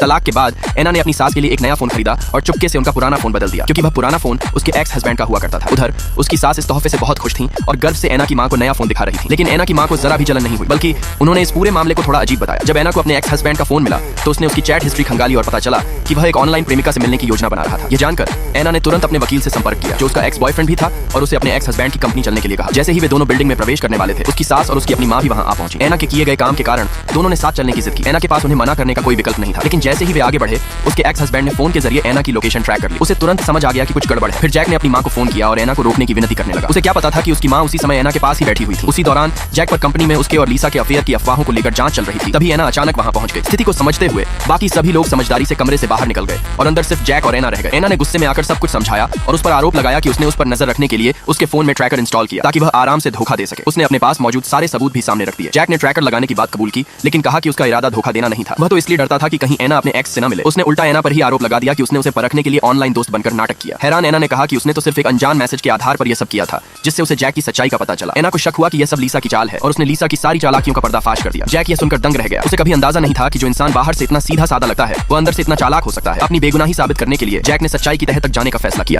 तलाक के बाद एना ने अपनी सास के लिए एक नया फोन खरीदा और चुपके से उनका पुराना फोन बदल दिया, क्योंकि वह पुराना फोन उसके एक्स हस्बैंड का हुआ करता था। उधर उसकी सास इस तोहफे से बहुत खुश थी और गर्व से एना की मां को नया फोन दिखा रही थी। लेकिन एना की मां को जरा भी जलन नहीं हुई, बल्कि उन्होंने इस पूरे मामले को थोड़ा अजीब बताया। जब एना को अपने एक्स हस्बैंड का फोन मिला तो उसने उसकी चैट हिस्ट्री खंगाली और पता चला कि वह एक ऑनलाइन प्रेमिका से मिलने की योजना बना रहा था। ये जानकर एना ने तुरंत अपने वकील से संपर्क किया, जो उसका एक्स बॉयफ्रेंड भी था, और उसे अपने एक्स हस्बैंड की कंपनी चलने के लिए कहा। जैसे ही वे दोनों बिल्डिंग में प्रवेश करने वाले थे, उसकी सास और उसकी अपनी मां भी वहां आ पहुंची। एना के किए गए काम के कारण दोनों ने साथ चलने की जिद की। एना के पास उन्हें मना करने का कोई विकल्प नहीं था, लेकिन जैसे ही वे आगे बढ़े, उसके एक्स हस्बैंड ने फोन के जरिए एना की लोकेशन ट्रैक कर ली। उसे तुरंत समझ आ गया कि कुछ गड़बड़ है। फिर जैक ने अपनी मां को फोन किया और एना को रोकने की विनती करने लगा। उसे क्या पता था कि उसकी मां उसी समय एना के पास ही बैठी हुई थी। उसी दौरान जैक पर कंपनी में उसके और लीसा के अफेयर की अफवाहों को लेकर जांच चल रही थी। तभी एना अचानक वहां पहुंच गई। स्थिति को समझते हुए बाकी सभी लोग समझदारी से कमरे से बाहर निकल गए और अंदर सिर्फ जैक और एना रह गए। एना ने गुस्से में आकर सब कुछ समझाया और उस पर आरोप लगाया कि उसने उस पर नजर रखने के लिए उसके फोन में ट्रैकर इंस्टॉल किया, ताकि वह आराम से धोखा दे सके। उसने अपने पास मौजूद सारे सबूत भी सामने रख दिए। जैक ने ट्रैकर लगाने की बात कबूल की, लेकिन कहा कि उसका इरादा धोखा देना नहीं था। वह तो इसलिए डरता था कि कहीं एना अपने एक्स से न मिले। उसने उल्टा एना पर ही आरोप लगा दिया कि उसने उसे परखने के लिए ऑनलाइन दोस्त बनकर नाटक किया। हैरान एना ने कहा कि उसने तो सिर्फ एक अनजान मैसेज के आधार पर यह सब किया था, जिससे उसे जैक की सच्चाई का पता चला। एना को शक हुआ कि यह सब लीसा की चाल है और उसने लीसा की सारी चालाकियों का पर्दाफाश कर दिया। जैक यह सुनकर दंग रह गया। उसे कभी अंदाजा नहीं था कि जो इंसान बाहर से इतना सीधा साधा लगता है, वो अंदर से इतना चालाक हो सकता है। अपनी बेगुनाही साबित करने के लिए जैक ने सच्चाई की तह तक जाने का फैसला किया।